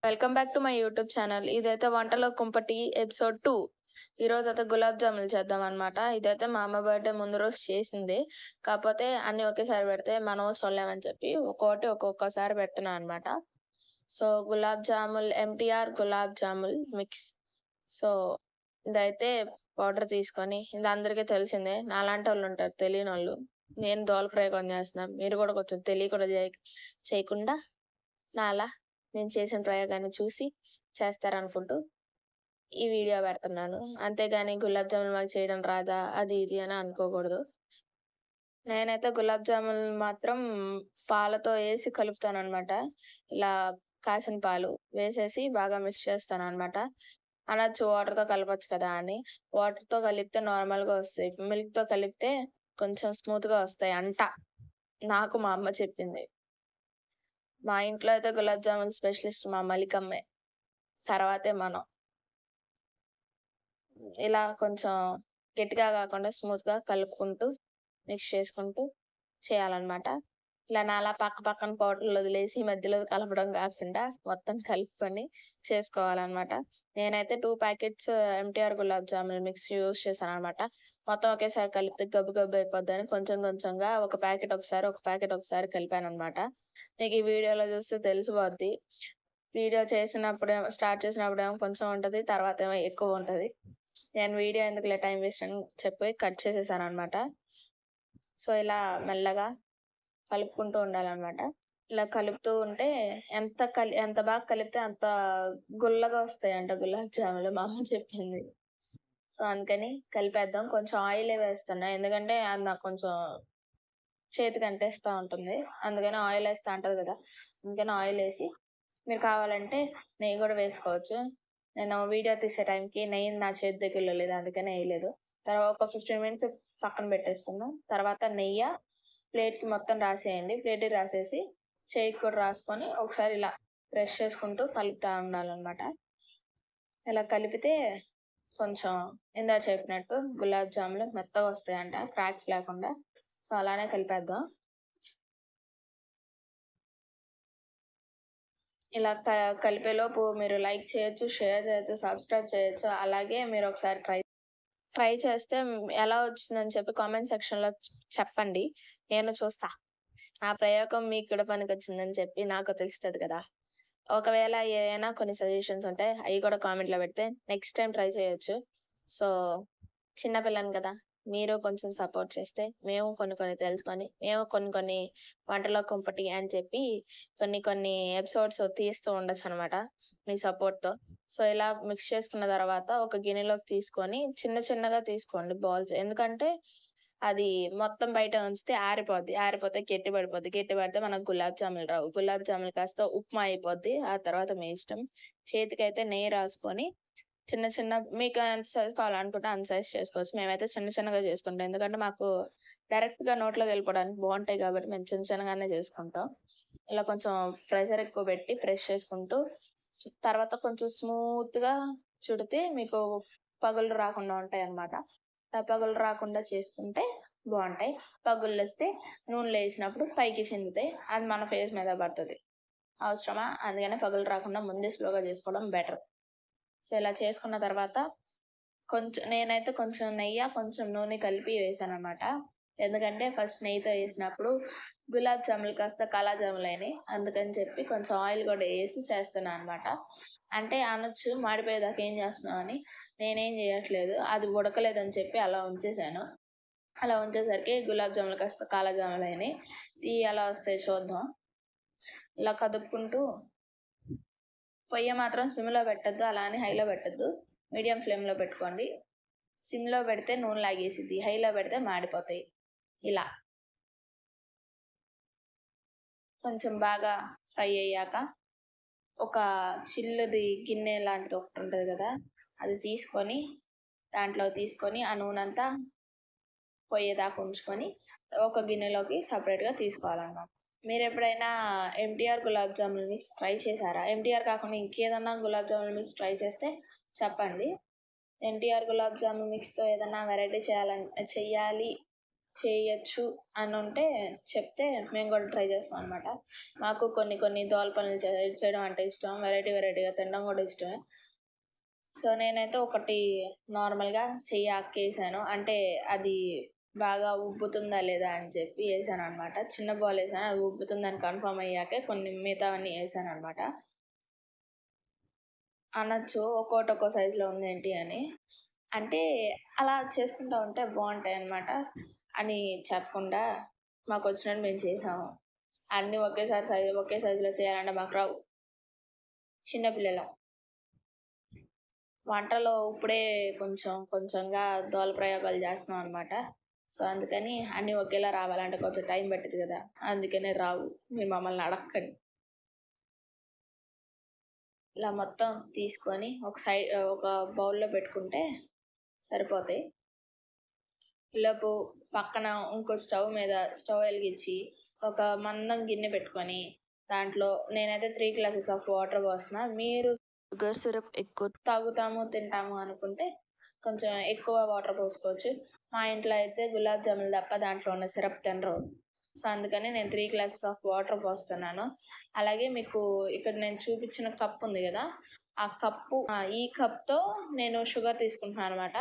Welcome back to my YouTube channel. ఇదైతే వంటలో కుంపటి ఎపిసోడ్ 2. ఈరోజు అయితే గులాబ్ జాములు చేద్దాం అనమాట. ఇదైతే మా అమ్మ బర్త్డే ముందు రోజు చేసింది. కాకపోతే అన్నీ ఒకేసారి పెడితే మనం చూడలేమని చెప్పి ఒక్కొక్కటి ఒక్కొక్కసారి పెట్టినా అనమాట. So gulab jamun MTR gulab jamun mix. So ఇదైతే పౌడర్ తీసుకొని, ఇది అందరికీ తెలిసిందే, నాలాంటి వాళ్ళు ఉంటారు తెలియని వాళ్ళు. నేను దోల ప్రయోగం చేస్తున్నాను, మీరు కూడా కొంచెం తెలియకుండా చేయకుండా నాలా నేను చేసిన ప్రయోగాన్ని చూసి చేస్తారనుకుంటూ ఈ వీడియో పెడుతున్నాను. అంతేగాని గులాబ్ జామున్ మాకు చేయడం రాదా అది ఇది అని అనుకోకూడదు. నేనైతే గులాబ్ జామున్ మాత్రం పాలతో వేసి కలుపుతాను అనమాట. ఇలా కాసిన పాలు వేసేసి బాగా మిక్స్ చేస్తాను అనమాట. అనొచ్చు వాటర్తో కలపచ్చు కదా అని. వాటర్తో కలిపితే నార్మల్గా వస్తాయి, మిల్క్తో కలిపితే కొంచెం స్మూత్గా వస్తాయి అంట. నాకు మా అమ్మ చెప్పింది. మా ఇంట్లో అయితే గులాబ్ జామున్ స్పెషలిస్ట్ మా మలికమ్మే, తర్వాతే మనం. ఇలా కొంచెం గట్టిగా కాకుండా స్మూత్గా కలుపుకుంటూ మిక్స్ చేసుకుంటూ చేయాలన్నమాట. ఇలా నాలా పక్క పక్కన పౌడర్లు వదిలేసి మధ్యలో కలపడం కాకుండా మొత్తం కలుపుకొని చేసుకోవాలన్నమాట. నేనైతే 2 packets MTR gulab jamun mix use చేశాను అనమాట. మొత్తం ఒకేసారి కలిపితే గబ్బు గబ్బు అయిపోద్దని కొంచెం కొంచెంగా ఒక ప్యాకెట్ ఒకసారి కలిపాను అనమాట. మీకు ఈ వీడియోలో చూస్తే తెలిసిపోద్ది. వీడియో స్టార్ట్ చేసినప్పుడేమో కొంచెం ఉంటుంది, తర్వాత ఏమో ఎక్కువ ఉంటుంది. నేను వీడియో ఎందుకులే టైం వేస్ట్ అని చెప్పి కట్ చేసేసాను అనమాట. సో ఇలా మెల్లగా కలుపుకుంటూ ఉండాలన్నమాట. ఇలా కలుపుతూ ఉంటే ఎంత బాగా కలిపితే అంత గుల్లగా వస్తాయంట గులాబ్ జాములు, మా అమ్మ చెప్పింది. సో అందుకని కలిపేద్దాం. కొంచెం ఆయిలే వేస్తున్నా, ఎందుకంటే అది నాకు కొంచెం చేతికి అంటేస్తూ ఉంటుంది. అందుకని ఆయిల్ వేస్తా అంటది కదా, అందుకని ఆయిల్ వేసి, మీరు కావాలంటే నెయ్యి కూడా వేసుకోవచ్చు. నేను వీడియో తీసే టైంకి నెయ్యి నా చేతి దగ్గరలో లేదు, అందుకని వేయలేదు. తర్వాత ఒక 15 మినిట్స్ పక్కన పెట్టేసుకుందాం. తర్వాత నెయ్యి ప్లేట్కి మొత్తం రాసేయండి. ప్లేట్కి రాసేసి చేయికి కూడా రాసుకొని ఒకసారి ఇలా ప్రెస్ చేసుకుంటూ కలుపుతూ ఉండాలన్నమాట. ఇలా కలిపితే కొంచెం ఇందాక చెప్పినట్టు గులాబ్ జాములు మెత్తగా వస్తాయంట, క్రాక్స్ లేకుండా. సో అలానే కలిపేద్దాం. ఇలా కలిపేలోపు మీరు లైక్ చేయొచ్చు, షేర్ చేయొచ్చు, సబ్స్క్రైబ్ చేయొచ్చు. అలాగే మీరు ఒకసారి ట్రై చేస్తే ఎలా వచ్చిందని చెప్పి కామెంట్ సెక్షన్లో చెప్పండి, నేను చూస్తా. ఆ ప్రయోగం మీకు కూడా పనికొచ్చిందని చెప్పి నాకు తెలుస్తుంది కదా. ఒకవేళ ఏదైనా కొన్ని సజెషన్స్ ఉంటాయి, అవి కూడా కామెంట్లో పెడితే నెక్స్ట్ టైం ట్రై చేయొచ్చు. సో చిన్నపిల్లని కదా, మీరు కొంచెం సపోర్ట్ చేస్తే మేము కొన్ని తెలుసుకొని, మేము కొన్ని వంటలో కుంపటి అని చెప్పి కొన్ని ఎపిసోడ్స్ తీస్తూ ఉండొచ్చు అనమాట మీ సపోర్ట్తో. సో ఇలా మిక్స్ చేసుకున్న తర్వాత ఒక గిన్నెలోకి తీసుకొని చిన్నగా తీసుకోండి బాల్స్. ఎందుకంటే అది మొత్తం బయట ఉంచితే ఆరిపోతే గట్టి పడితే మనకు గులాబ్ జాములు రావు. గులాబ్ జాములు కాస్త ఉప్మా అయిపోద్ది. ఆ తర్వాత మీ ఇష్టం. చేతికైతే నెయ్యి రాసుకొని మీకు ఎంత సైజ్ కావాలనుకుంటే అంత సైజ్ చేసుకోవచ్చు. మేమైతే చిన్నగా చేసుకుంటాం, ఎందుకంటే మాకు డైరెక్ట్గా నోట్లోకి వెళ్ళిపోవడానికి బాగుంటాయి కాబట్టి మేము చిన్నగానే చేసుకుంటాం. ఇలా కొంచెం ప్రెషర్ ఎక్కువ పెట్టి ప్రెస్ చేసుకుంటూ తర్వాత కొంచెం స్మూత్గా చుడితే మీకు పగులు రాకుండా ఉంటాయి అన్నమాట. పగులు రాకుండా చేసుకుంటే బాగుంటాయి. పగుళ్ళు వస్తే నూనెలో వేసినప్పుడు పైకి చిందుతాయి, అది మన ఫేస్ మీద పడుతుంది. అవసరమా? అందుకనే పగులు రాకుండా ముందే స్లోగా చేసుకోవడం బెటర్. సో ఇలా చేసుకున్న తర్వాత నేనైతే కొంచెం నెయ్యి కొంచెం నూనె కలిపి వేసాను అనమాట. ఎందుకంటే ఫస్ట్ నెయ్యితో వేసినప్పుడు గులాబ్ జాములు కాస్త కాలా జాములు అయినాయి, అందుకని చెప్పి కొంచెం ఆయిల్ కూడా వేసి చేస్తున్నాను అనమాట. అంటే అనొచ్చు మాడిపోయేదాకా ఏం చేస్తున్నావు అని. నేనేం చేయట్లేదు, అది ఉడకలేదని చెప్పి అలా ఉంచేసాను. అలా ఉంచేసరికి గులాబ్ జాములు కాస్త కాలా జాములు అయినాయి. ఇవి ఎలా వస్తాయి చూద్దాం. ఇలా కదుపుకుంటూ, పొయ్యి మాత్రం సిమ్లో పెట్టద్దు, అలా అని హైలో పెట్టద్దు, మీడియం ఫ్లేమ్లో పెట్టుకోండి. సిమ్లో పెడితే నూనె లాగేసిద్ది, హైలో పెడితే మాడిపోతాయి. ఇలా కొంచెం బాగా ఫ్రై అయ్యాక ఒక చిల్లుది గిన్నె లాంటిది ఒకటి ఉంటుంది కదా, అది దాంట్లో తీసుకొని ఆ నూనె అంతా పోయేదాకా ఉంచుకొని ఒక గిన్నెలోకి సపరేట్గా తీసుకోవాలన్నమాట. మీరు ఎప్పుడైనా MTR gulab jamun mix try చేశారా? ఎంటీఆర్ కాకుండా ఇంకేదన్నా గులాబ్ జామున్ మిక్స్ ట్రై చేస్తే చెప్పండి. ఎన్టీఆర్ గులాబ్ జామున్ మిక్స్తో ఏదన్నా వెరైటీ చెయ్యాలి చేయొచ్చు అని ఉంటే చెప్తే మేము కూడా ట్రై చేస్తాం అనమాట. మాకు కొన్ని దోల పనులు చేయడం అంటే ఇష్టం. వెరైటీగా తినడం కూడా ఇష్టమే. సో నేనైతే ఒకటి నార్మల్గా చెయ్యి అక్కేసాను. అంటే అది బాగా ఉబ్బుతుందా లేదా అని చెప్పి వేసాను అనమాట. చిన్న బాల్ వేసాను, అది ఉబ్బుతుందని కన్ఫర్మ్ అయ్యాకే కొన్ని మిగతావన్నీ వేసాను అనమాట. అనొచ్చు ఒక్కోటి ఒక్కో సైజులో ఉంది ఏంటి అని. అంటే అలా చేసుకుంటూ ఉంటే బాగుంటాయి అన్నమాట అని చెప్పకుండా మాకు వచ్చినట్టు మేము చేసాము. అన్నీ ఒకే సైజులో చేయాలంటే మాకు రావు. చిన్నపిల్లలం. వంటలో ఇప్పుడే కొంచెంగా దోల ప్రయోగాలు చేస్తున్నాం అనమాట. సో అందుకని అన్నీ ఒకేలా రావాలంటే కొంచెం టైం పట్టిద్ది కదా, అందుకనే రావు. మీరు మమ్మల్ని అడక్కండి. ఇలా మొత్తం తీసుకొని ఒక బౌల్లో పెట్టుకుంటే సరిపోతాయి. ఈలోపు పక్కన ఇంకో స్టవ్ వెలిగించి ఒక మందం గిన్నె పెట్టుకొని దాంట్లో నేనైతే 3 గ్లాసెస్ ఆఫ్ వాటర్ పోస్తున్నా. మీరు షుగర్ సిరప్ ఎక్కువ తాగుతాము తింటాము అనుకుంటే కొంచెం ఎక్కువ వాటర్ పోసుకోవచ్చు. మా ఇంట్లో అయితే గులాబ్ జాములు తప్ప దాంట్లో ఉన్న సిరప్ తినరు. సో అందుకని నేను 3 గ్లాసెస్ ఆఫ్ వాటర్ పోస్తున్నాను. అలాగే మీకు ఇక్కడ నేను చూపించిన కప్ ఉంది కదా, ఈ కప్తో నేను షుగర్ తీసుకుంటున్నాను అనమాట.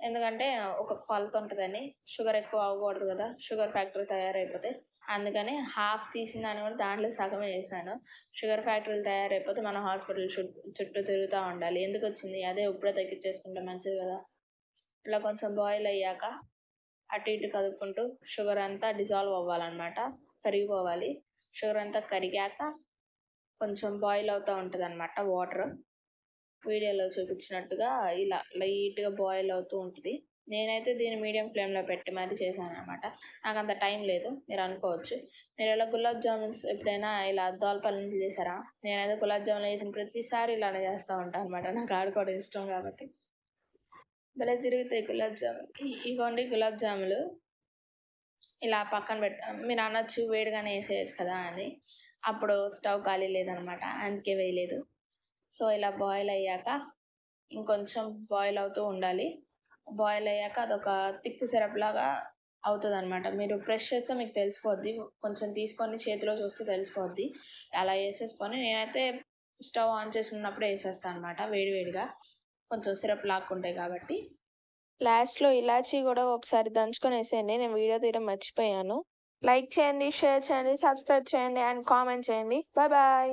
ఎందుకంటే ఒక కొలత ఉంటుందని, షుగర్ ఎక్కువ అవ్వకూడదు కదా, షుగర్ ఫ్యాక్టరీ తయారైపోతే. అందుకని హాఫ్ తీసిన దాన్ని కూడా దాంట్లో సగమే వేసాను. షుగర్ ఫ్యాక్టరీలు తయారైపోతే మనం హాస్పిటల్ చుట్టూ తిరుగుతూ ఉండాలి. ఎందుకు వచ్చింది, అదే ఇప్పుడే తగ్గించేసుకుంటే మంచిది కదా. ఇలా కొంచెం బాయిల్ అయ్యాక అటు ఇటు కదుపుకుంటూ షుగర్ అంతా డిజాల్వ్ అవ్వాలన్నమాట, కరిగిపోవాలి. షుగర్ అంతా కరిగాక కొంచెం బాయిల్ అవుతూ ఉంటుంది అన్నమాట వాటర్. వీడియోలో చూపించినట్టుగా ఇలా లైట్గా బాయిల్ అవుతూ ఉంటుంది. నేనైతే దీన్ని మీడియం ఫ్లేమ్లో పెట్టి మరీ చేశాను అనమాట. నాకు అంత టైం లేదు మీరు అనుకోవచ్చు. మీరు ఇలా గులాబ్ జామున్స్ ఎప్పుడైనా ఇలా దోలపల్లి చేశారా? నేనైతే గులాబ్ జామున్ వేసిన ప్రతిసారి ఇలానే చేస్తూ ఉంటాను అనమాట. నాకు ఆడుకోవడం ఇష్టం కాబట్టి. భలే తిరుగుతాయి గులాబ్ జామున్. ఇగోండి గులాబ్ జాములు ఇలా పక్కన మీరు అనొచ్చు వేడిగానే వేసేయచ్చు కదా అని. అప్పుడు స్టవ్ ఖాళీ లేదనమాట, అందుకే వేయలేదు. సో ఇలా బాయిల్ అయ్యాక ఇంకొంచెం బాయిల్ అవుతూ ఉండాలి. బాయిల్ అయ్యాక అదొక థిక్ సిరప్ లాగా అవుతుంది అనమాట. మీరు ప్రెస్ చేస్తే మీకు తెలిసిపోద్ది. కొంచెం తీసుకొని చేతిలో చూస్తే తెలిసిపోద్ది. అలా వేసేసుకొని నేనైతే స్టవ్ ఆన్ చేసి ఉన్నప్పుడే వేసేస్తాను అనమాట, వేడివేడిగా కొంచెం సిరప్ లాక్కుంటాయి కాబట్టి. లాస్ట్లో ఇలాచీ కూడా ఒకసారి దంచుకొని వేసేయండి. నేను వీడియో తీయడం మర్చిపోయాను. లైక్ చేయండి, షేర్ చేయండి, సబ్స్క్రైబ్ చేయండి అండ్ కామెంట్ చేయండి. Bye bye.